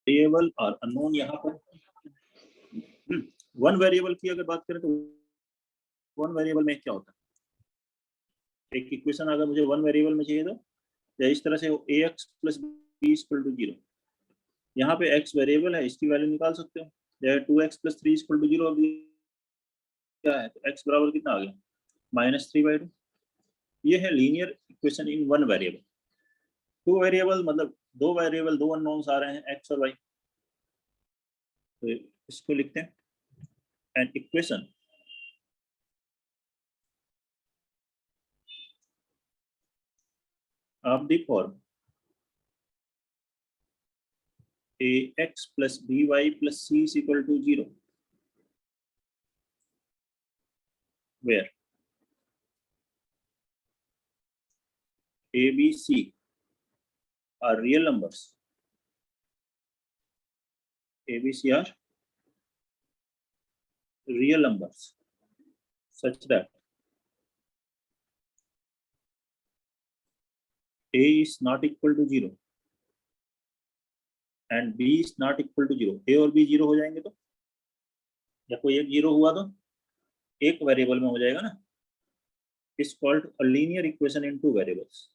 Variable और unknown यहाँ पर वन वेरिएबल की अगर बात करें तो वन वेरिएबल में क्या होता है, एक इक्वेशन अगर मुझे वन वेरिएबल में चाहिए तो या इस तरह से ax plus B equal to 0, यहाँ पे x वेरिएबल है, इसकी वैल्यू निकाल सकते हो, या 2x प्लस 3 इक्वल टू 0 क्या है, तो x बराबर कितना आ गया -3/2। ये है linear equation in one variable. Two variable मतलब दो वेरिएबल, दो अननोन्स आ रहे हैं x और y, तो इसको लिखते हैं an equation of the form ax plus by plus c is equal to 0, where a, b, c are real numbers. A, B, C are real numbers such that a is not equal to 0 and b is not equal to 0. a और b 0 हो जाएंगे तो, या कोई एक 0 हुआ तो एक वेरिएबल में हो जाएगा ना, is called a linear equation in two variables.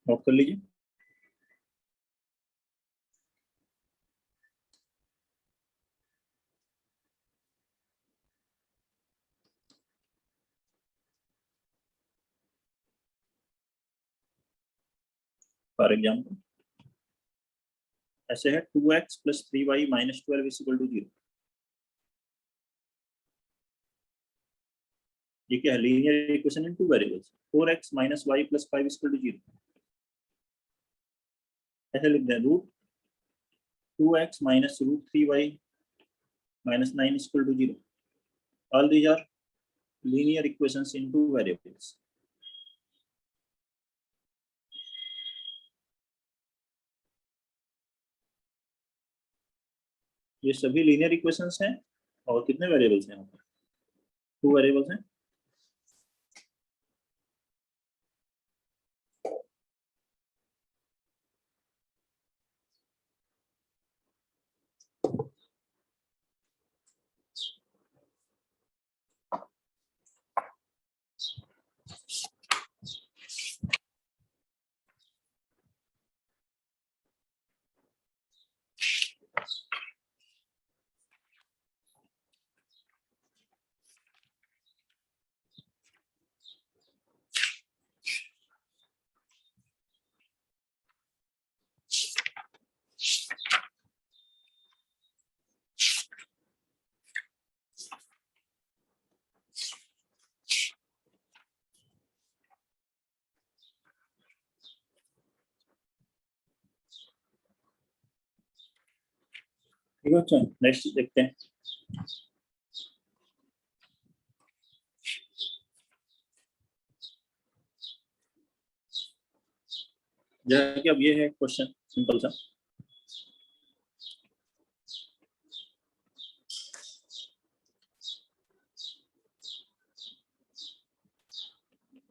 Note कर लीजिए। फॉर एग्जाम्पल ऐसे है 2x plus 3y minus 12 is equal to 0। ये क्या है, linear equation in two variables. 4x minus y plus 5 is equal to 0, ऐसे लिख दें root 2x minus root 3y minus 9 is equal to 0. All these are linear equations in two variables. ये सभी linear equations हैं और कितने variables हैं यहाँ पर, टू वेरिएबल्स हैं। ठीक है बच्चों, नेक्स्ट देखते हैं। जैसे कि अब ये है क्वेश्चन सिंपल सा,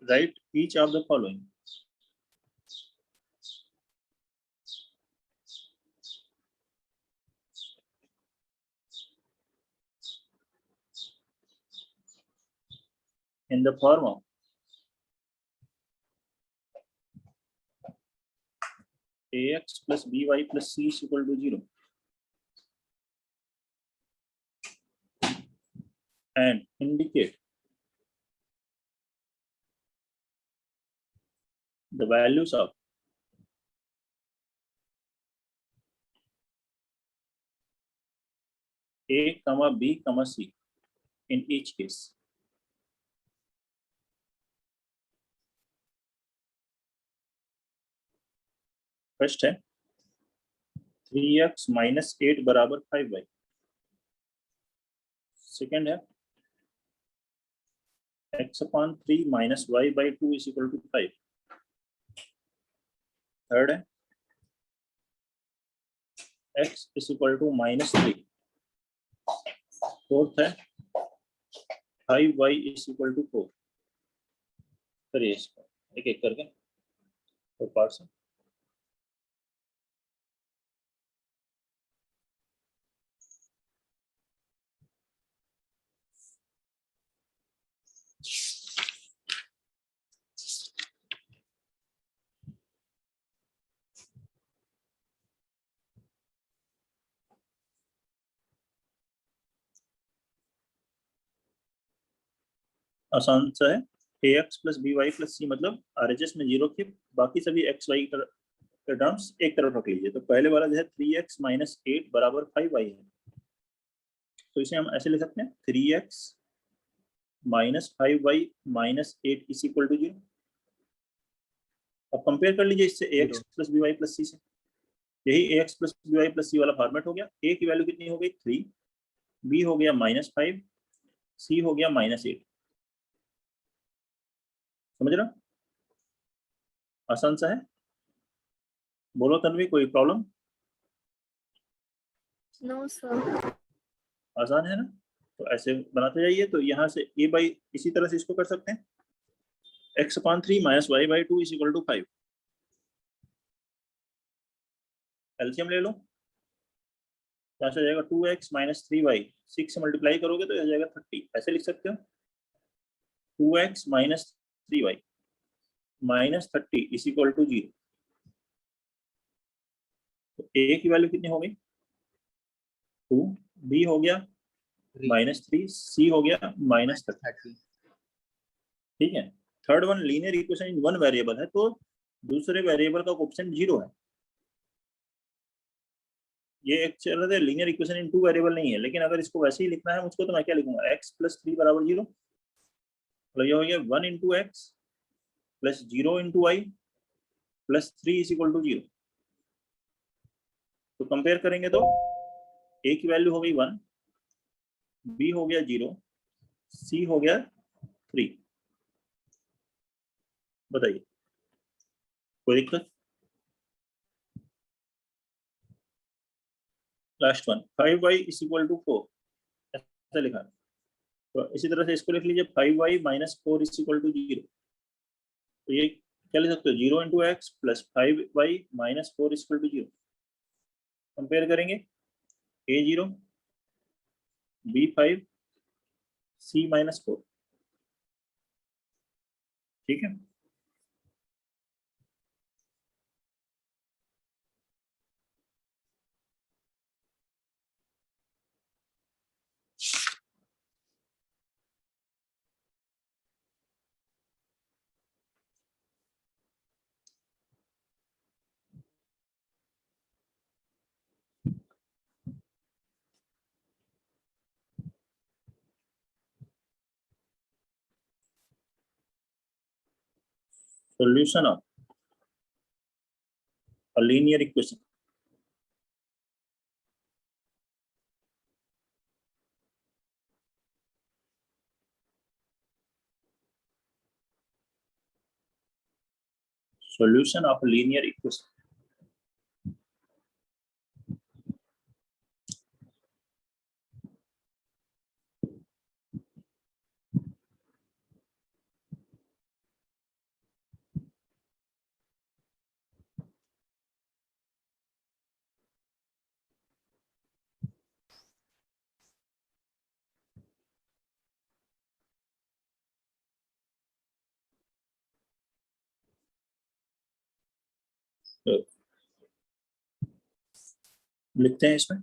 right each of the following. in the form of ax plus by plus c is equal to 0 and indicate the values of a comma b comma c in each case. First है 3x minus 8 बराबर 5y। Second है x upon 3 minus y by 2 is equal to 5। Third है x is equal to -3 fourth है 5y is equal to 4। करिए इसको एक एक करके तो पार्ट्स। आसान सा है। ax plus b y plus c, मतलब आरएचएस में 0 की बाकी सभी एक्स वाई के टर्म्स एक तरफ रख लीजिए। तो पहले वाला जो है 3x माइनस 8 बराबर 5y है, तो इसे हम ऐसे लिख सकते हैं 3x minus 5y minus 8 is equal to 0। अब कंपेयर कर लीजिए इससे ax plus b y plus c से। यही ax plus b y plus c वाला फॉर्मेट हो गया। a की वैल्यू कितनी हो गई 3, b हो गया -5, c हो गया -8। समझ रहा? आसान सा है। बोलो तन्वी, कोई प्रॉब्लम? No sir. आसान है ना? तो ऐसे बनाते जाइए। तो यहाँ से a बाई, इसी तरह से इसको कर सकते हैं x/3 minus y by 2 is equal to 5। LCM ले लो, यहाँ से आ जाएगा 2x माइनस 3y, 6 से मल्टीप्लाई करोगे तो आ जाएगा 30। ऐसे लिख सकते हो 2x minus 3y minus 30 is equal to 0। तो a की वैल्यू कितनी हो गई 2, b हो गया -3, c हो गया -30। ठीक है। Third one linear equation in one variable है, तो दूसरे वेरिएबल का कोएफिशिएंट 0 है। ये एक चल रहा है linear equation in two variable नहीं है, लेकिन अगर इसको वैसे ही लिखना है मुझको तो मैं क्या लिखूंगा x प्लस 3 बराबर 0। मतलब ये हो गया 1 into x plus 0 into y plus 3 is equal to 0। तो कंपेयर करेंगे तो a की वैल्यू हो गई 1, b हो गया 0, c हो गया 3। बताइए कोई दिक्कत? Last one 5y is equal to 4, ऐसा लिखा है। तो इसी तरह से इसको लिख लीजिए 5y minus 4 is equal to 0। तो ये क्या लिख सकते हो 0 into x plus 5y minus 4 is equal to 0। Compare करेंगे a0 b5 c-4। ठीक है। Solution of a linear equation. Solution of a linear equation. तो लिखते हैं इसमें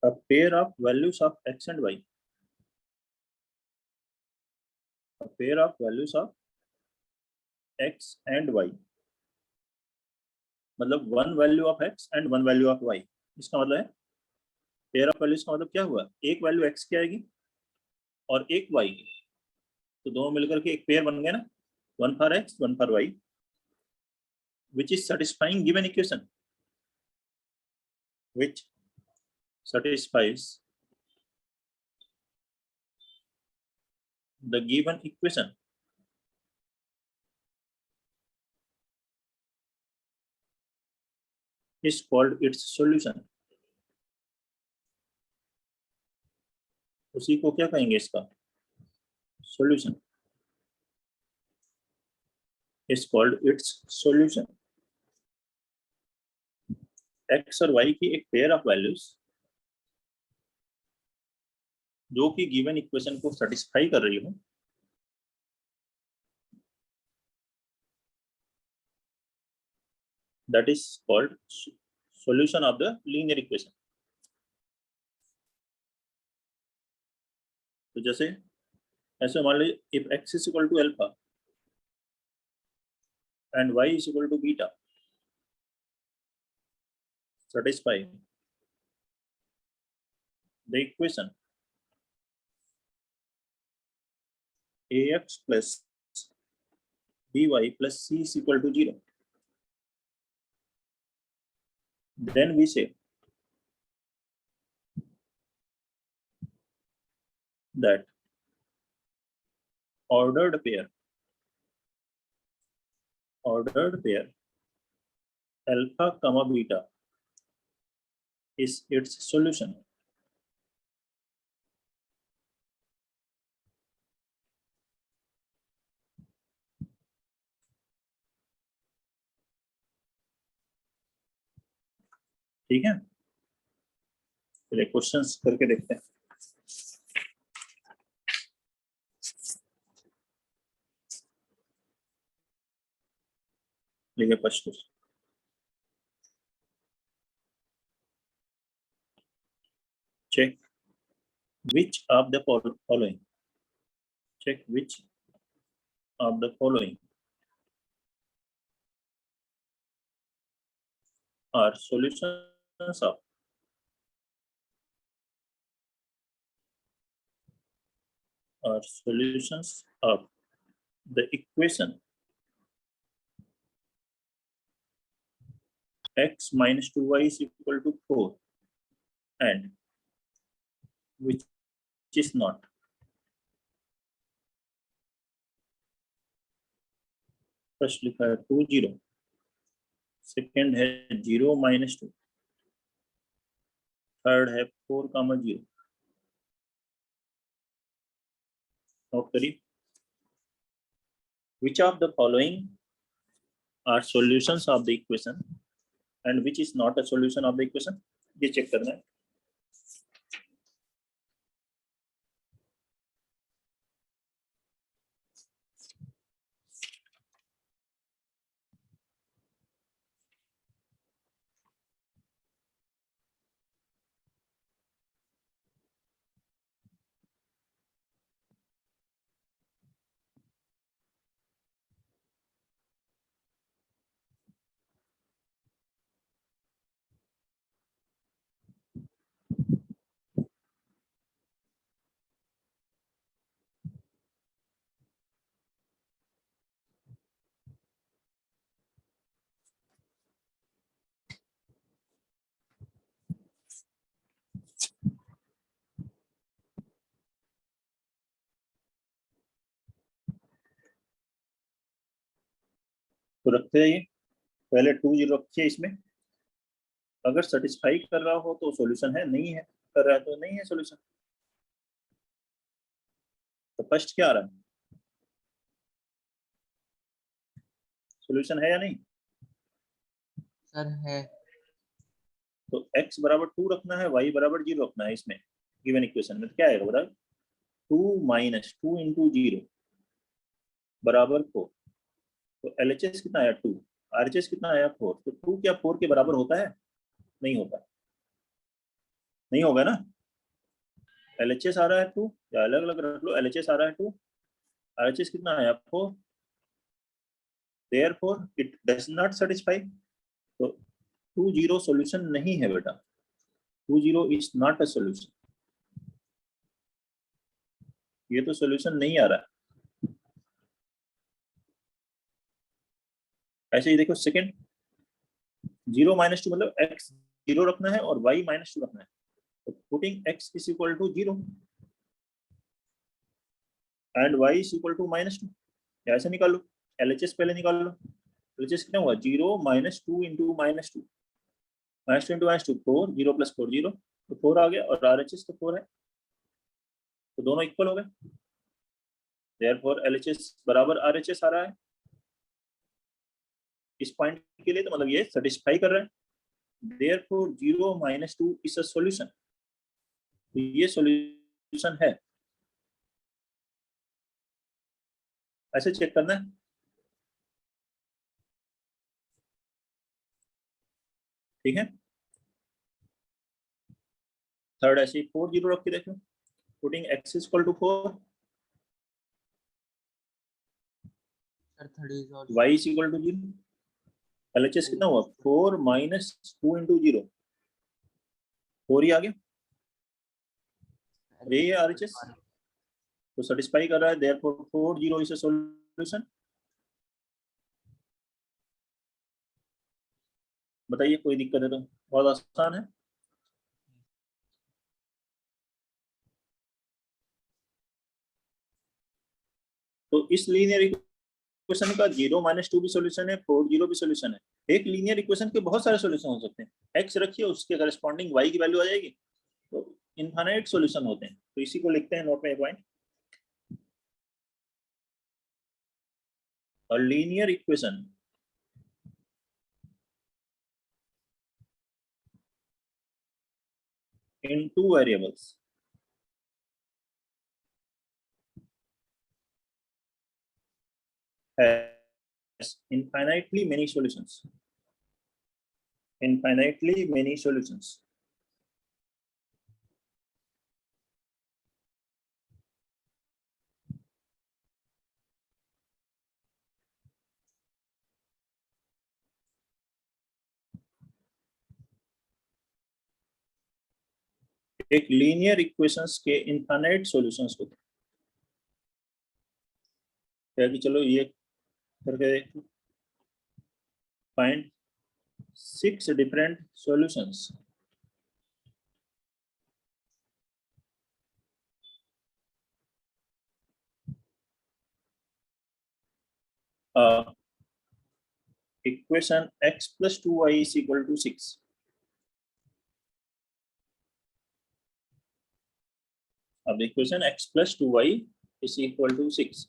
a pair of values of x and y. A pair of values of x and y, मतलब one value of x and one value of y। इसका मतलब है pair of values का मतलब क्या हुआ, एक वैल्यू x की आएगी और एक y की, तो दोनों मिलकर के एक पेयर बन गया ना, one for x one for y, which is satisfying given equation, which satisfies the given equation is called its solution. उसी को क्या कहेंगे, इसका solution is called its solution. X और वाई की एक पेयर ऑफ वैल्यूज जो कि गिवन इक्वेशन को सेटिस्फाई कर रही हो, that is called solution of the linear equation। तो जैसे ऐसे मान लीजिए if x is equal to alpha and y is equal to beta satisfy the equation ax plus by plus c is equal to 0, then we say that ordered pair alpha comma beta is its solution। ठीक है, चलिए questions करके देखते हैं। देखिए first question, check which of the following check which of the following are solutions of the equation x minus 2y is equal to 4 and which is not। First लिखा है 2 0, second है 0 माइनस 2, थर्ड है 4 कामा 0। Note करिए, which of the following are solutions of the equation and which is not a solution of the equation, ये check करना है। तो रखते हैं, ये पहले 2 0 रखिए इसमें, अगर सेटिस्फाई कर रहा हो तो सॉल्यूशन है, नहीं है कर रहा है तो नहीं है सॉल्यूशन। तो फर्स्ट क्या आ रहा है, सॉल्यूशन है या नहीं सर? है। तो x बराबर 2 रखना है, y बराबर 0 रखना है इसमें गिवन इक्वेशन में। तो क्या आएगा बताओ, 2 माइनस 2 इंटू 0 बराबर 4। तो LHS कितना आया 2, RHS कितना आया 4। तो 2 क्या 4 के बराबर होता है, नहीं होता, नहीं होगा ना। LHS आ रहा है 2, या अलग अलग रख लो, LHS आ रहा है 2, RHS कितना आया 4, therefore it does not satisfy। तो 2 0 सॉल्यूशन नहीं है बेटा, 2 0 इज नॉट अ सॉल्यूशन, ये तो सॉल्यूशन नहीं आ रहा है। ऐसे ही देखो सेकंड, 0 माइनस 2 मतलब x 0 रखना है और y माइनस 2 रखना है। तो putting x is equal to 0 and y is equal to minus 2, ऐसे निकाल लो। LHS पहले निकाल लो, LHS कितना हुआ 0 minus 2 into minus 2, minus 2 into minus 2 4, 0 plus 4 0, तो 4 आ गया, और RHS तो 4 है। तो दोनों इक्वल हो गए, देयरफॉर LHS बराबर RHS आ रहा है इस पॉइंट के लिए, तो मतलब ये सेटिस्फाई कर रहा है। देयरफॉर 0 - 2 इज अ सॉल्यूशन, तो ये सॉल्यूशन है। ऐसे चेक करना है, ठीक है। थर्ड ऐसे 4 0 रख के देखो, putting x is equal to 4, sir third is also y is equal to 0। LHS कितना हुआ, 4 - 2 × 0, 4 ही आ गया, ये RHS तो सेटिस्फाई कर रहा है, देयरफॉर 4 0 इज अ सॉल्यूशन। बताइए कोई दिक्कत है तो, बहुत आसान है। तो इस लीनियर इक्वेशन का 0 - 2 भी सॉल्यूशन है, 4 0 भी सॉल्यूशन है। एक लीनियर इक्वेशन के बहुत सारे सॉल्यूशन हो सकते हैं। x रखिए, उसके करस्पॉन्डिंग y की वैल्यू आ जाएगी, तो इनफाइनाइट सॉल्यूशन होते हैं। तो इसी को लिखते हैं नोट में point, a linear equation in two variables has infinitely many solutions. Infinitely many solutions. एक लीनियर इक्वेशंस के इनफाइनाइट सॉल्यूशंस होते हैं। क्या कि चलो ये करके find 6 different solutions equation x plus 2y is equal to 6. अब equation x plus 2y is equal to 6.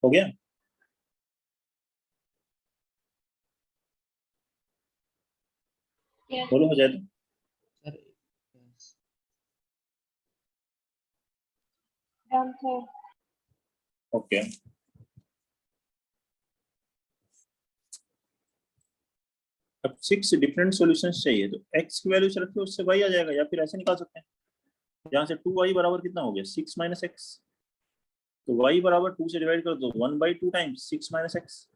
हो गया? बोलो हो जाए तो। सर ओके, अब 6 डिफरेंट सॉल्यूशंस चाहिए, तो x की वैल्यू से रखते हो उससे y आ जाएगा, या फिर ऐसे निकाल सकते हैं, यहाँ से 2y बराबर कितना हो गया, 6 - x, तो y बराबर 2 से डिवाइड कर दो, 1/2 टाइम्स 6 - x।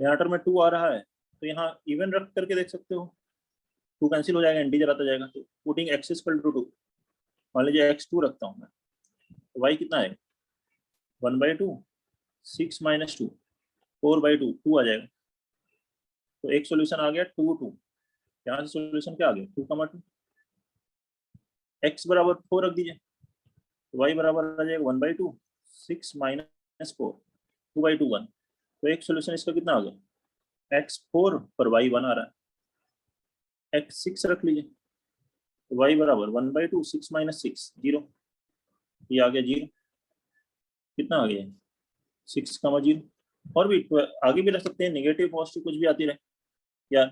यहाँ टर्म में 2 आ रहा है, तो यहाँ इवन रख करके देख सकते हो, 2 कैंसिल हो जाएगा, इंटीजर आता जाएगा, तो पुटिंग x इक्वल टू 2, मान लीजिए x2 रखता हूँ मैं, तो y कितना है, 1/2, 6 - 2, 4/2, 2 आ जाएगा। तो एक सॉल्यूशन आ गया 2 2, यहाँ से सॉल्यूशन क्या आ गया, 2, 2, x बराबर 4 रख दीजिए, तो y बराबर आ जाएगा 1/2, 6 - 4, 2/2 1। तो एक सॉल्यूशन इसका कितना आ गया, x4 पर y 1 आ रहा है, x6 रख लीजिए, तो y बराबर 1/2 6 माइनस 6 0, ये आ गया 0, कितना आ गया 6, 0। और भी आगे भी रख सकते हैं, नेगेटिव पॉजिटिव कुछ भी आती रहे, या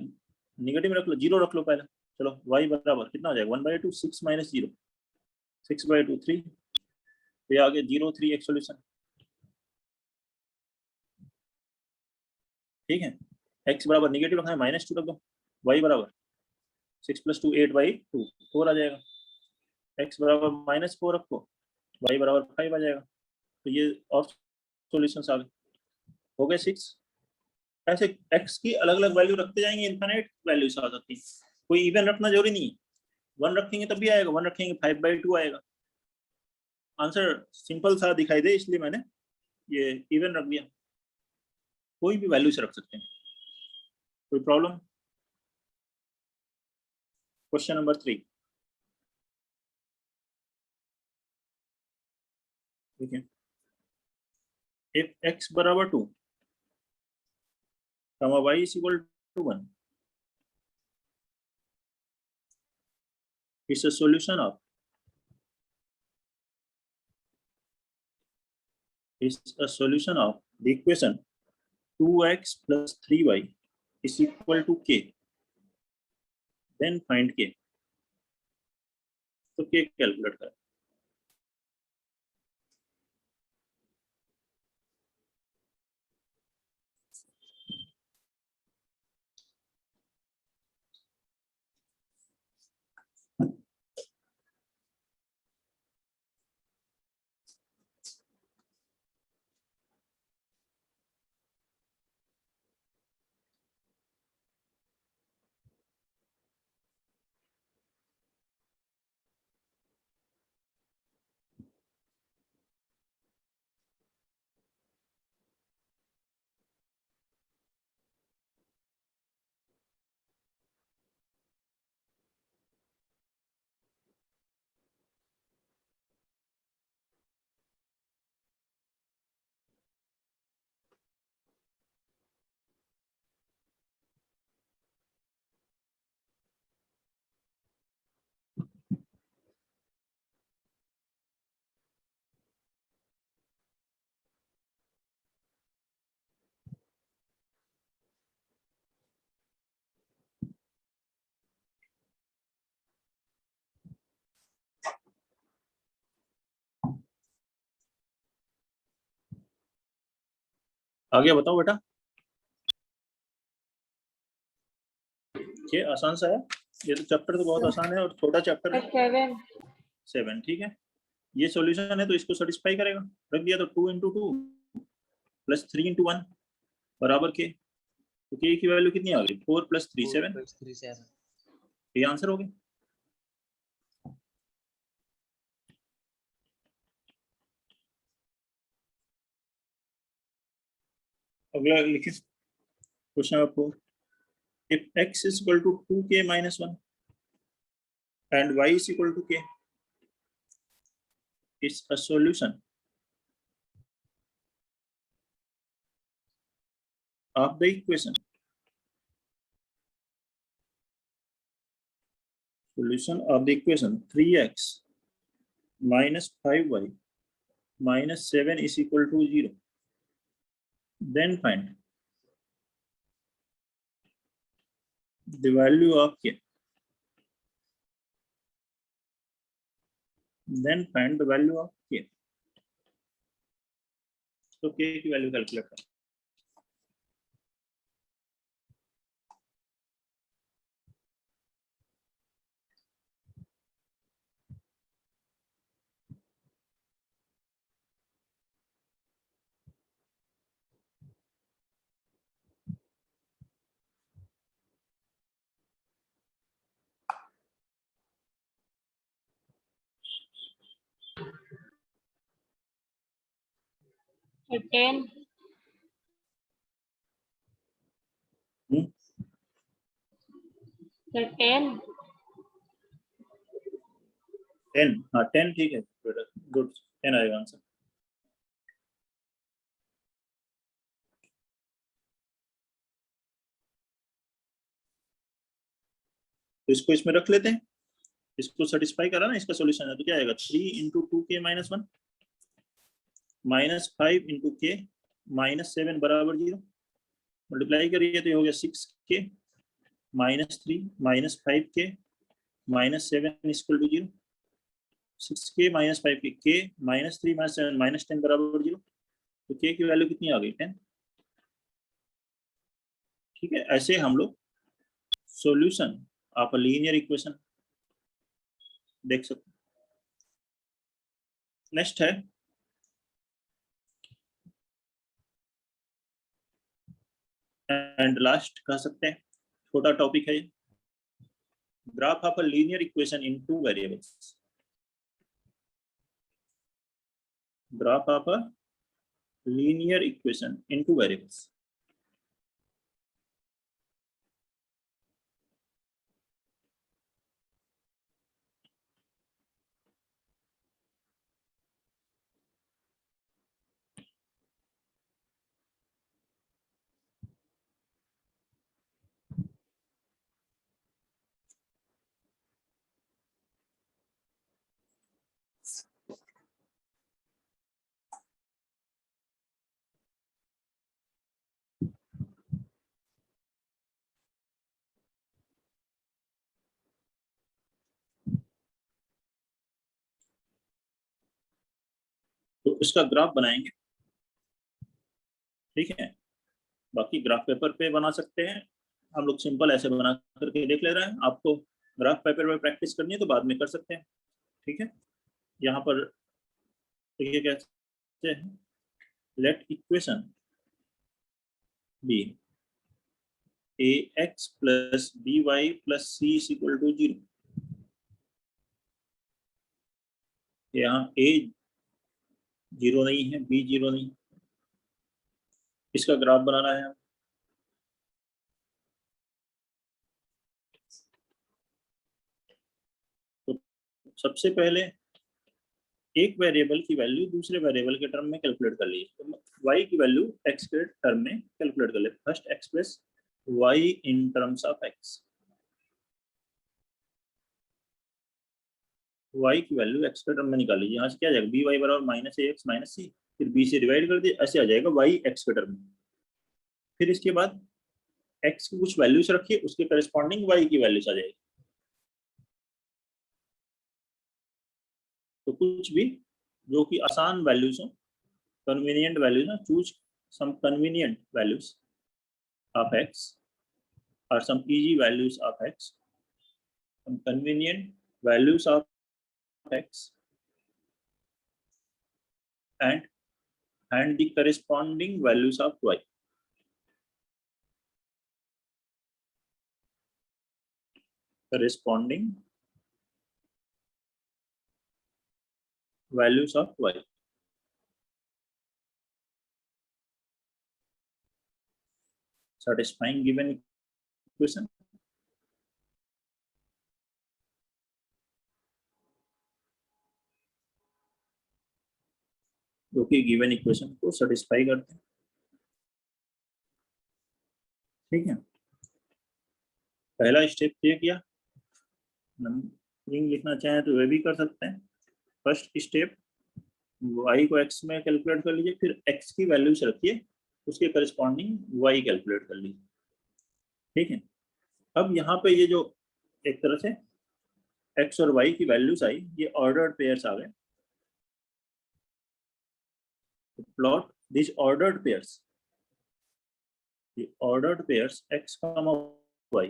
नेगेटिव में रख लो, 0 रख लो पहले। चलो y बराबर कितना हो जाएगा 1/2 6 माइनस 0, 6/2 3, तो ये आ गया 0 3 एक सोल्यूशन। ठीक है, x बराबर नेगेटिव रखना है -2 रख दो, y बराबर 6 + 2 8/2 4 आ जाएगा, x बराबर -4 रखो, y बराबर 5 आ जाएगा। तो ये ऑफ सॉल्यूशंस आ गए, हो गए 6। ऐसे x की अलग अलग वैल्यू रखते जाएंगे, इनफिनिट वैल्यूज आ सकती है, कोई इवन रखना जरूरी नहीं है, 1 रखेंगे तब भी आएगा, 1 रखेंगे 5/2 आएगा। आंसर सिंपल सा दिखाई दे इसलिए मैंने ये इवन रख दिया, कोई भी वैल्यू से रख सकते हैं, कोई प्रॉब्लम। क्वेश्चन नंबर 3, ठीक है, if x बराबर 2 y is equal to 1 is a solution of the equation 2x plus 3y is equal to k, then find k। तो k कैलकुलेट करें। आगे बताओ बेटा, ये आसान सा है, ये तो चैप्टर तो बहुत आसान है और छोटा चैप्टर है। 7 ठीक है, ये सॉल्यूशन है तो इसको सेटिस्फाई करेगा, रख दिया तो 2 × 2 + 3 × 1 बराबर के, तो के की वैल्यू कितनी आ गई 4 + 3 7, ये आंसर हो गया। अगला लिखिए question number 4, if x is equal to 2k minus 1 and y is equal to k, it's a solution of the equation 3x minus 5y minus 7 is equal to 0, then find the value of k, then find the value of k। तो k की value calculate करें। Ten. 10. 10, हाँ 10 ठीक है बेटा, good, 10 आएगा answer. तो इसको इसमें रख लेते हैं, इसको सेटिस्फाई करा ना, इसका सॉल्यूशन है तो क्या आएगा 3 × 2k - 1 -5 × k -7 बराबर 0। मल्टीप्लाई करिए तो ये हो गया 6k -3 -5k -7 = 0। 6k - 5k k -3 -7 -10 बराबर 0। तो k की वैल्यू कितनी आ गई 10। ठीक है, ऐसे हम लोग solution of a linear equation देख सकते हैं। नेक्स्ट है एंड लास्ट कह सकते हैं, छोटा टॉपिक है, graph of a linear equation in 2 variables. Graph of a linear equation in 2 variables. तो इसका ग्राफ बनाएंगे। ठीक है, बाकी ग्राफ पेपर पे बना सकते हैं हम लोग, सिंपल ऐसे बना करके देख ले रहे हैं। आपको ग्राफ पेपर पे प्रैक्टिस करनी है तो बाद में कर सकते हैं। ठीक है, यहाँ पर ये कहते हैं let equation be ax + by + c = 0। यहाँ a 0 नहीं है, b 0 नहीं, इसका ग्राफ बनाना है। तो सबसे पहले एक वेरिएबल की वैल्यू दूसरे वेरिएबल के टर्म में कैलकुलेट कर लीजिए। तो y की वैल्यू x के टर्म में कैलकुलेट कर ले। First x + y in terms of x। y की वैल्यू x के टर्म में निकाल लीजिए। यहाँ से क्या आ जाएगा by बराबर -ax - c, फिर b से डिवाइड कर दिए, ऐसे आ जाएगा y x के टर्म में। फिर इसके बाद x की कुछ वैल्यूज रखिए, उसके करस्पॉन्डिंग y की वैल्यूज आ जाएगी। तो कुछ भी जो कि आसान वैल्यूज हो, कन्वीनियंट वैल्यूज ना, choose some convenient values of x or some easy values of x, some convenient values of x, and the corresponding values of y. Corresponding values of y. Satisfying given equation. जो कि given equation को satisfy करते हैं। ठीक है, पहला step ये किया। नंबरिंग लिखना चाहें तो वे भी कर सकते हैं। फर्स्ट स्टेप y को x में कैलकुलेट कर लीजिए, फिर x की वैल्यूज रखिए, उसके करस्पॉन्डिंग y कैलकुलेट कर लीजिए। ठीक है, अब यहाँ पे ये जो एक तरह से x और y की वैल्यूज आई, ये ऑर्डर्ड पेयर्स आ गए। Plot this ordered pairs, the ordered pairs x, y।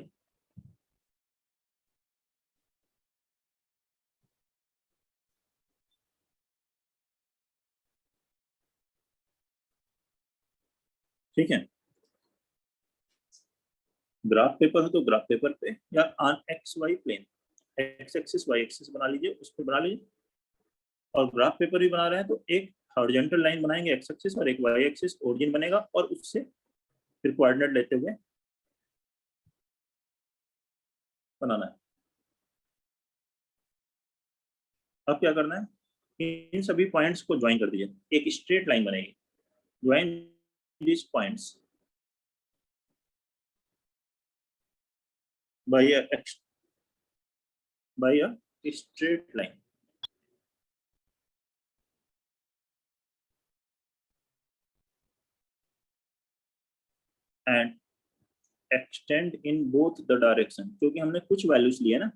ठीक है, ग्राफ पेपर हो तो ग्राफ पेपर पे या on x y plane, x axis y axis बना लीजिए, उस पर बना लीजिए। और ग्राफ पेपर भी बना रहे हैं तो एक हॉरिजॉन्टल लाइन बनाएंगे एक्स एक्सिस और एक वाई एक्सिस ओरिजिन बनेगा, और उससे फिर कोऑर्डिनेट लेते हुए बनाना है। अब क्या करना है, इन सभी पॉइंट्स को ज्वाइन कर दीजिए, एक स्ट्रेट लाइन बनेगी। Join this points by a straight line and extend in both the direction, क्योंकि हमने कुछ वैल्यूज लिए ना,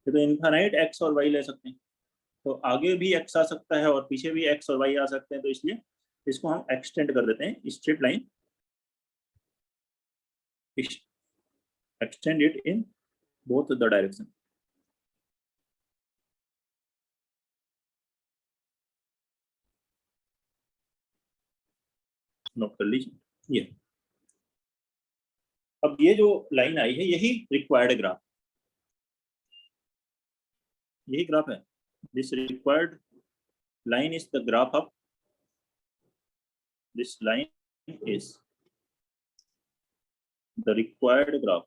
तो इनफाइनाइट x और y ले सकते हैं, तो आगे भी x आ सकता है और पीछे भी x और y आ सकते हैं, तो इसलिए इसको हम एक्सटेंड कर देते हैं, straight line extend it in both the direction. Note कर लीजिए ये। अब ये जो लाइन आई है यही रिक्वायर्ड ग्राफ, यही ग्राफ है। This required line is the graph of this line is the required graph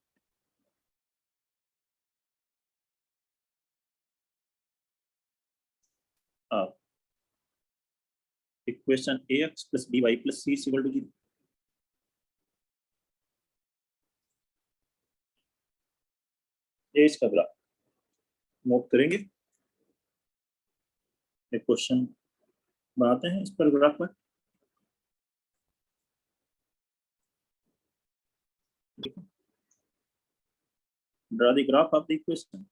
of equation ax plus by plus c is equal to 0। ये इसका ग्राफ नोट करेंगे, एक क्वेश्चन बनाते हैं इस पर ग्राफ पर। Draw the graph of the equation.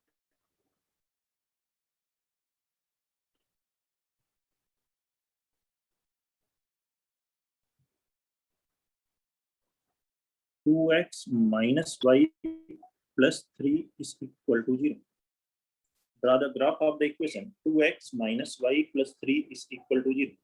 Two x minus y plus 3 is equal to 0. Draw the graph of the equation 2x minus y plus 3 is equal to 0.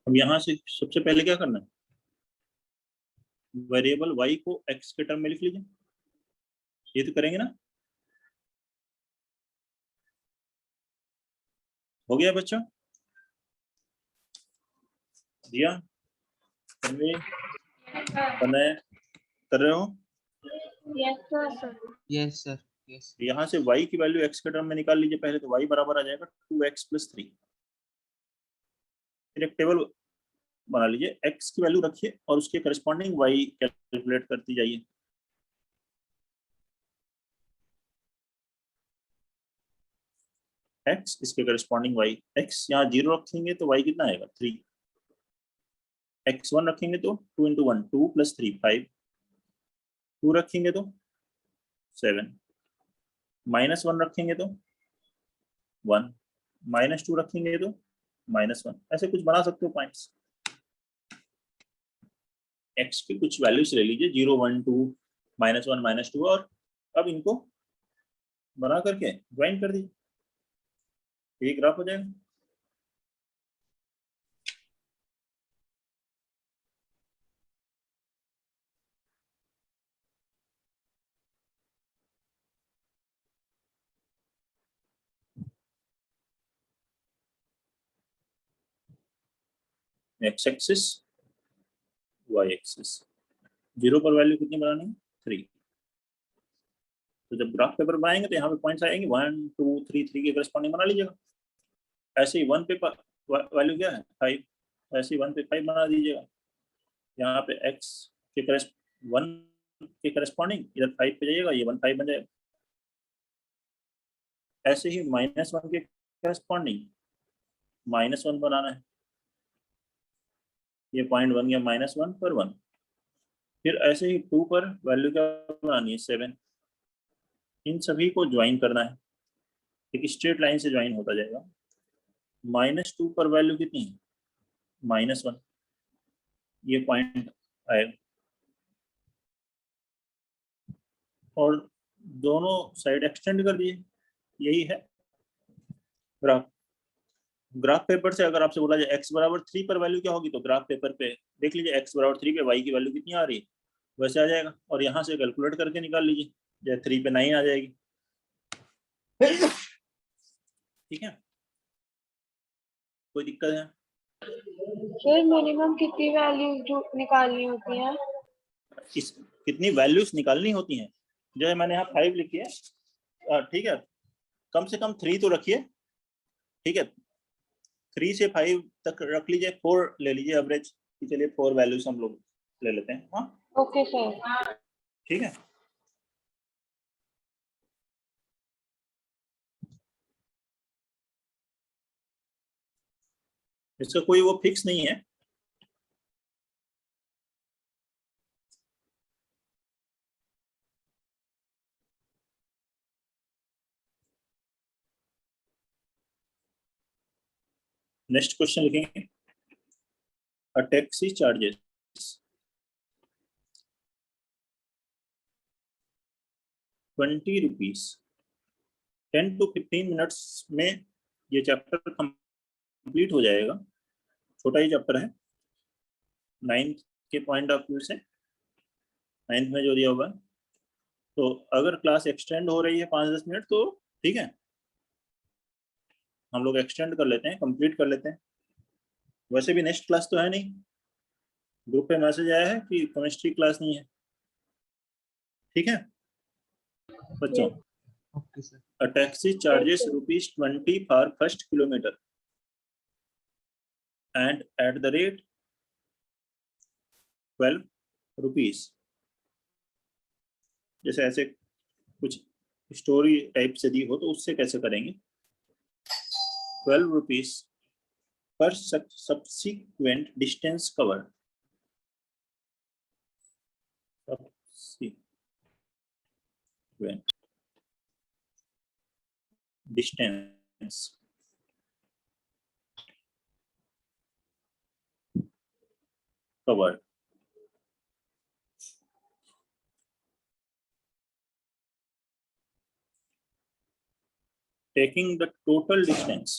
अब यहाँ से सबसे पहले क्या करना है, वेरिएबल y को x के टर्म में लिख लीजिए, ये तो करेंगे ना। हो गया बच्चों, दिया कन्वे बनाए कर रहे हो? Yes sir, yes. यहाँ से y की वैल्यू x के टर्म में निकाल लीजिए पहले, तो y बराबर आ जाएगा 2x plus 3। फिर एक टेबल बना लीजिए, x की वैल्यू रखिए और उसके करस्पॉन्डिंग y कैलकुलेट करती जाइए। x इसके करस्पॉन्डिंग y, x यहाँ 0 रखेंगे तो y कितना आएगा 3, x1 रखेंगे तो 2 into 1 2 plus 3 5, 2 रखेंगे तो 7, -1 रखेंगे तो 1, -2 रखेंगे तो -1, ऐसे कुछ बना सकते हो पॉइंट्स। x की कुछ वैल्यूज ले लीजिए 0 1 2 -1 -2, और अब इनको बना करके ज्वाइन कर दीजिए, ये ग्राफ हो जाएगा। x एक्सिस y एक्सिस, 0 पर वैल्यू कितनी बनानी है 3, तो जब ग्राफ पेपर बनाएंगे तो यहाँ पे पॉइंट्स आएंगे 1 2 3 3 के करस्पॉन्डिंग बना लीजिएगा। ऐसे ही 1 पे वैल्यू क्या है 5, ऐसे ही 1 पे 5 बना दीजिएगा। यहाँ पे x के 1 के करस्पॉन्डिंग इधर 5 पे जाइएगा, ये 1 5 बन जाएगा। ऐसे ही -1 के करस्पॉन्डिंग -1 बनाना है, ये पॉइंट बन गया -1 पर 1। फिर ऐसे ही 2 पर वैल्यू क्या बनानी है 7। इन सभी को ज्वाइन करना है, एक स्ट्रेट लाइन से ज्वाइन होता जाएगा। -2 पर वैल्यू कितनी है -1, ये पॉइंट आएगा और दोनों साइड एक्सटेंड कर दिए। यही है ग्राफ। ग्राफ पेपर से अगर आपसे बोला जाए x बराबर 3 पर वैल्यू क्या होगी, तो ग्राफ पेपर पे देख लीजिए x बराबर 3 पे y की वैल्यू कितनी आ रही है, वैसे आ जाएगा। और यहाँ से कैलकुलेट करके निकाल लीजिए, जैसे 3 पे 9 आ जाएगी। ठीक है, कोई दिक्कत है? सर मिनिमम कितनी वैल्यू निकालनी होती है? इस कितनी वैल्यूज निकालनी होती हैं, जो है मैंने यहाँ 5 लिखी है। ठीक है, कम से कम 3 तो रखिए। ठीक है, 3 से 5 तक रख लीजिए, 4 ले लीजिए एवरेज कि चलिए 4 वैल्यूज हम लोग ले लेते हैं। हाँ ओके सर। ठीक है। इसका कोई वो फिक्स नहीं है। नेक्स्ट क्वेश्चन लिखेंगे, a taxi charges 20 rupees 10 to 15 minutes में ये चैप्टर कंप्लीट हो जाएगा। छोटा ही चैप्टर है, 9th के पॉइंट ऑफ व्यू से, 9th में जो दिया होगा। तो अगर क्लास एक्सटेंड हो रही है 5-10 मिनट तो ठीक है, हम लोग एक्सटेंड कर लेते हैं, कंप्लीट कर लेते हैं। वैसे भी नेक्स्ट क्लास तो है नहीं, ग्रुप पे मैसेज आया है कि केमिस्ट्री क्लास नहीं है। ठीक है बच्चों, okay sir. a taxi charges ₹20 for first kilometer and at the rate 12 rupees। जैसे ऐसे कुछ स्टोरी टाइप से दी हो तो उससे कैसे करेंगे। 12 rupees per subsequent distance covered। subsequent distance covered। taking the total distance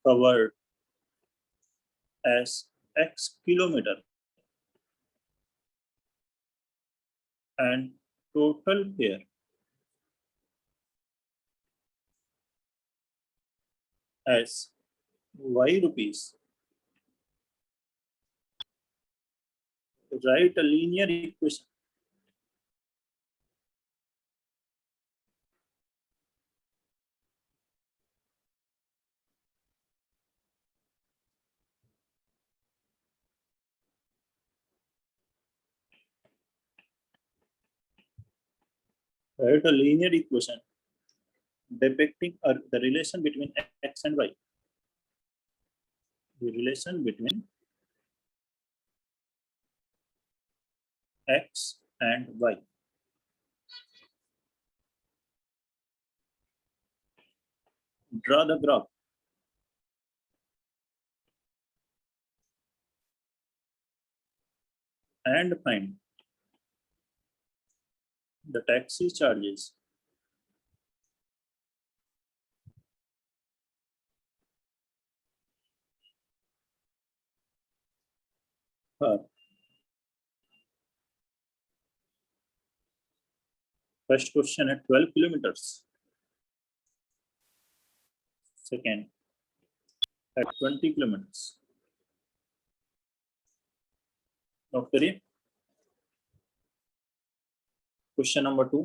covered as x kilometer and total fare as y rupees। Write a linear equation depicting the relation between x and y। The relation between x and y। Draw the graph and find the taxi charges for first question at 12 kilometers, second at 20 kilometers. Note करिए question number 2.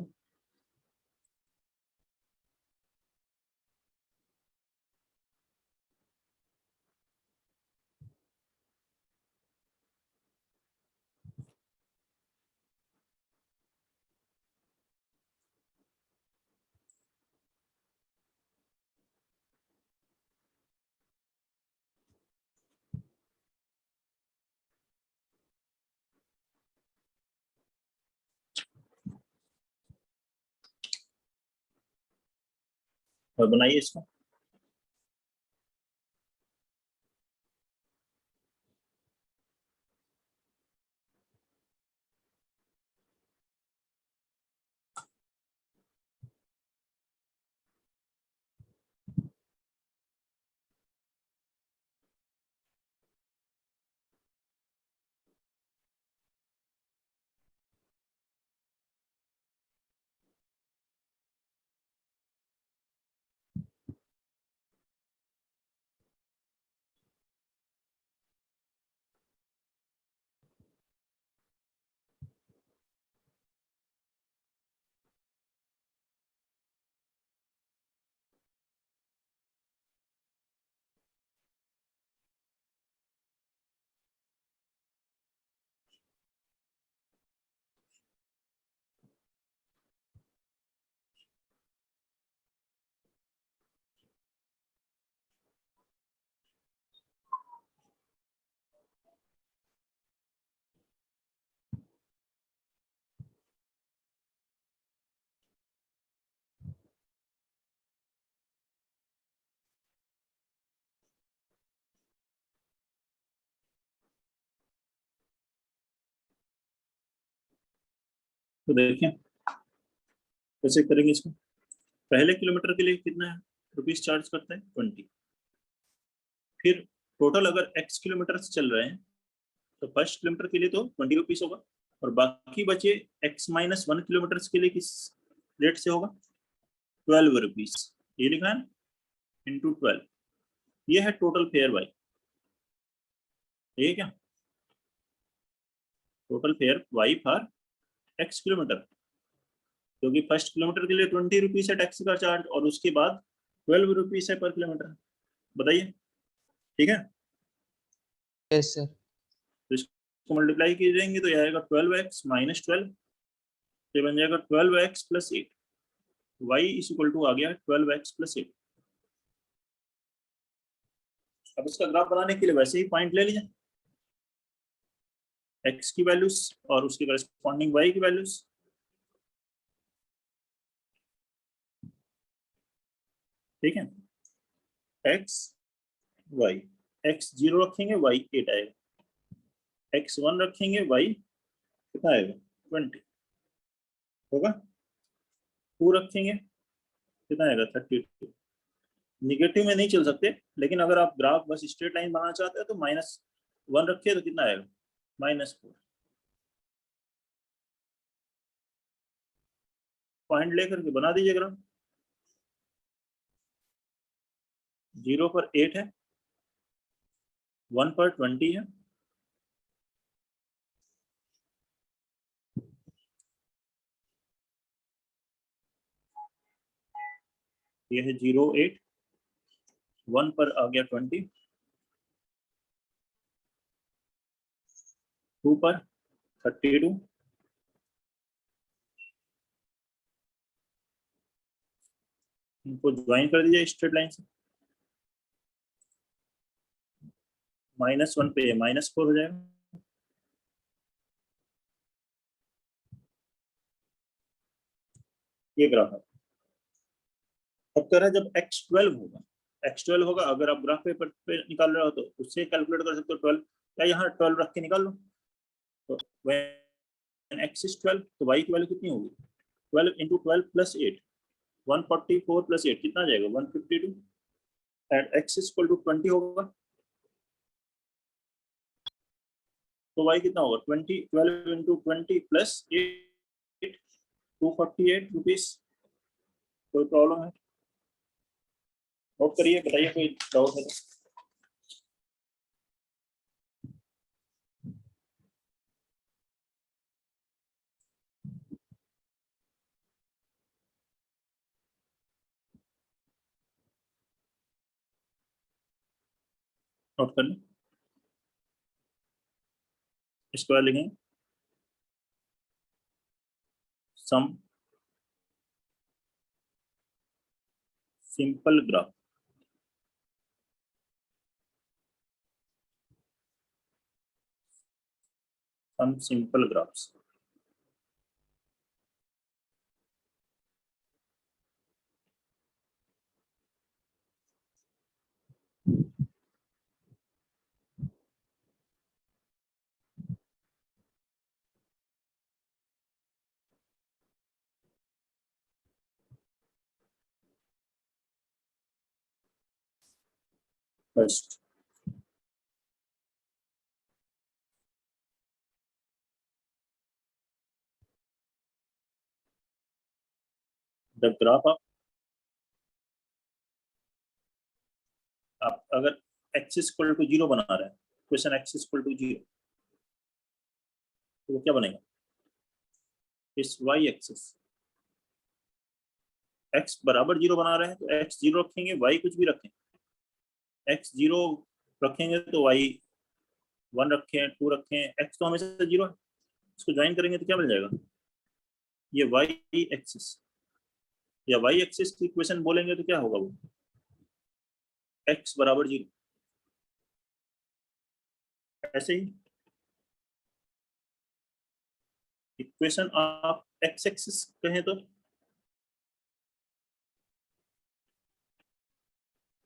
और बनाइए इसको. तो देखिए कैसे करेंगे इसको. पहले किलोमीटर के लिए कितना रुपीस चार्ज करते हैं 20. फिर टोटल अगर x किलोमीटर चल रहे हैं तो फर्स्ट किलोमीटर के लिए तो 20 रुपीस होगा और बाकी बचे x-1 किलोमीटर के लिए किस रेट से होगा 12 रुपीस. ये लिखा है इंटू 12. ये है टोटल फेयर भाई. ये क्या total fair y for x kilometre क्योंकि फर्स्ट किलोमीटर के लिए 20 रुपीस है टैक्सी का चार्ज और उसके बाद 12 रुपीस है पर किलोमीटर. बताइए ठीक है. Yes sir. तो इसको मल्टीप्लाई कीजिएंगे तो ये आएगा 12x माइनस 12. ये बन जाएगा 12x plus 8. y is equal to आ गया 12x प्लस 8. अब इसका ग्राफ बनाने के लिए वैसे ही पॉइंट ले लीजिए x की वैल्यूज और उसके करस्पॉन्डिंग y की वैल्यूज. ठीक है. x y x 0 रखेंगे y 8 आएगा. x 1 रखेंगे y कितना आएगा 20 होगा. 2 रखेंगे कितना आएगा 32. निगेटिव में नहीं चल सकते लेकिन अगर आप ग्राफ बस स्ट्रेट लाइन बनाना चाहते हैं तो -1 रखिए तो कितना आएगा -4. पॉइंट लेकर के बना दीजिए ग्राफ. 0 पर 8 है 1 पर 20 है. ये है 0 8 1 पर आ गया 20 2 पर 32 इनको ज्वाइन कर दीजिए स्ट्रेट लाइन से. -1 पे -4 हो जाएगा. ये ग्राफ है. अब कह रहा है जब x12 होगा अगर आप ग्राफ पेपर पे निकाल रहे हो तो उससे कैलकुलेट कर सकते हो 12. क्या यहाँ 12 रख के निकाल लो तो when x is 12 तो y की वैल्यू कितनी होगी 12 into 12 plus 8 144 plus 8 कितना जाएगा 152 and x is equal to 20 होगा तो y कितना होगा 12 into 20 plus 8 248 रुपीस. कोई प्रॉब्लम है नोट करिए बताइए कोई डाउट है तो. नोट कर लें। इसके बाद लिखेंगे some simple graph some simple graphs. First the graph of, आप अगर x इक्वल टू 0 बना रहे हैं, क्वेश्चन x इक्वल टू 0, तो वो क्या बनेगा? इस y एक्सिस, x बराबर 0 बना रहे हैं तो x 0 रखेंगे, y कुछ भी रखें। x 0 रखेंगे तो y 1 रखें, 2 रखें, x तो हमेशा 0 है। इसको ज्वाइन करेंगे तो क्या मिल जाएगा? ये y एक्सिस या y एक्सिस की इक्वेशन बोलेंगे तो क्या होगा? वो x बराबर 0। ऐसे ही इक्वेशन आप x एक्सिस कहें तो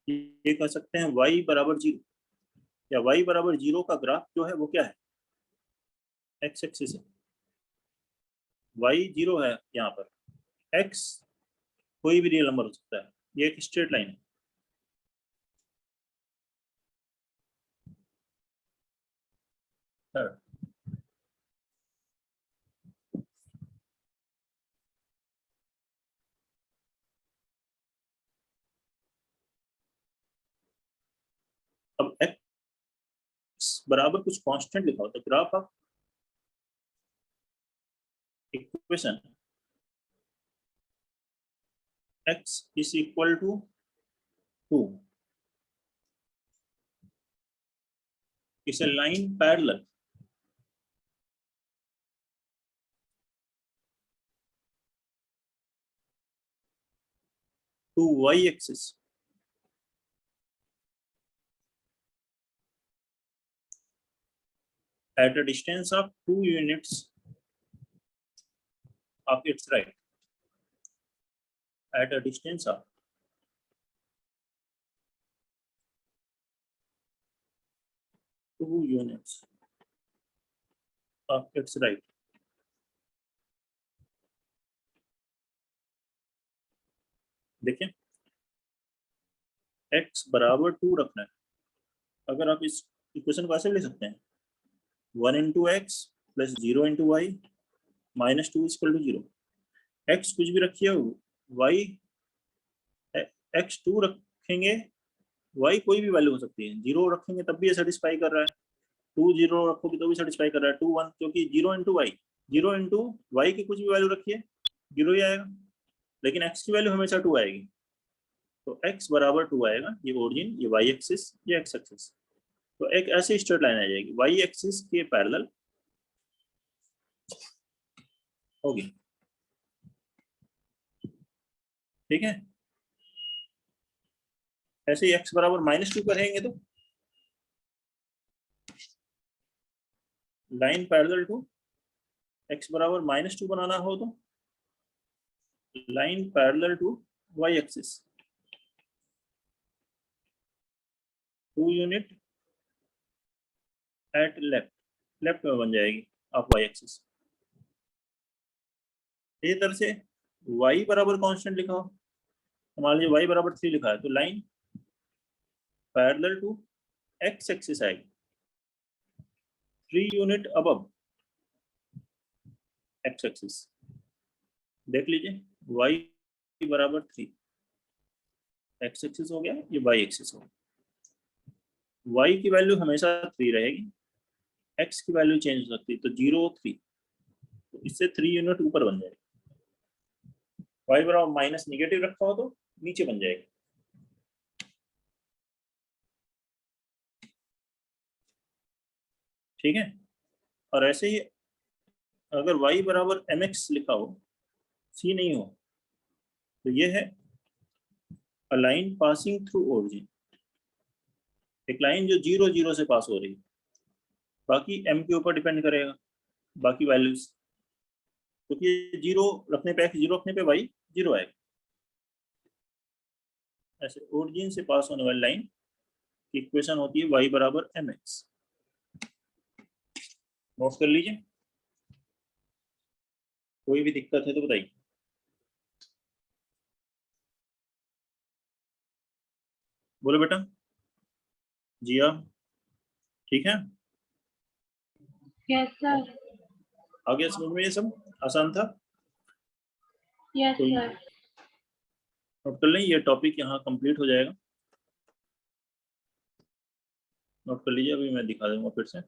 ये कह सकते हैं y बराबर 0, या y बराबर 0 का ग्राफ जो है वो क्या है? x एक्सिस है, y 0 है यहाँ पर, x कोई भी रियल नंबर हो सकता है, ये एक स्ट्रेट लाइन है। अब x बराबर कुछ कांस्टेंट लिखा होता है, graph of equation x is equal to 2 is a line parallel to y axis at a distance of 2 units of its right, at a distance of 2 units of its right। देखिए x बराबर 2 रखना है। अगर आप इस equation को ऐसे भी लिख सकते हैं 1 into x plus 0 into y minus 2 equal to 0। x कुछ भी रखिए, y x 2 रखेंगे, y कोई भी वैल्यू हो सकती है, 0 रखेंगे तब भी ये सेटिस्फाई कर रहा है, 2 0 रखोगे तो भी सेटिस्फाई कर रहा है, 2 1, क्योंकि 0 इंटू वाई, 0 इंटू वाई की कुछ भी वैल्यू रखिए 0 ही आएगा, लेकिन x की वैल्यू हमेशा 2 आएगी, तो x बराबर 2 आएगा। ये ओरिजिन, ये y एक्सिस, ये x एक्सिस, तो एक ऐसी स्ट्रेट लाइन आ जाएगी y एक्सिस के पैरेलल होगी। ठीक है, ऐसे ही x बराबर -2 करेंगे तो लाइन पैरेलल टू x बराबर -2 बनाना हो तो line parallel to y axis 2 unit at left में बन जाएगी ऑफ y एक्सिस। इसी तरह से y बराबर कांस्टेंट लिखा हो, मान लीजिए y बराबर 3 लिखा है तो line parallel to x axis आएगी 3 यूनिट अबव x एक्सिस। देख लीजिए y बराबर 3, x एक्सिस हो गया, ये y एक्सिस हो गया। y की वैल्यू हमेशा 3 रहेगी, x की वैल्यू चेंज हो सकती है, तो 0 3, तो इससे 3 यूनिट ऊपर बन जाएगी। y बराबर माइनस निगेटिव रखा हो तो नीचे बन जाएगी। ठीक है। और ऐसे ही अगर y बराबर mx लिखा हो, c नहीं हो, तो ये है a line passing through origin, एक लाइन जो 0 0 से पास हो रही है। बाकी m के ऊपर डिपेंड करेगा, बाकी वैल्यूज, क्योंकि ये 0 रखने पे x 0 रखने पे y 0 आएगा। ऐसे ओरिजिन से पास होने वाली लाइन की इक्वेशन होती है y बराबर mx। नोट कर लीजिए, कोई भी दिक्कत है तो बताइए। बोलो बेटा। जी हाँ, ठीक है, यस सर। आ गया समझ में? ये सब आसान था। यस तो सर। नोट कर लें, ये टॉपिक यहाँ कंप्लीट हो जाएगा। नोट कर लीजिए, अभी मैं दिखा दूंगा फिर से।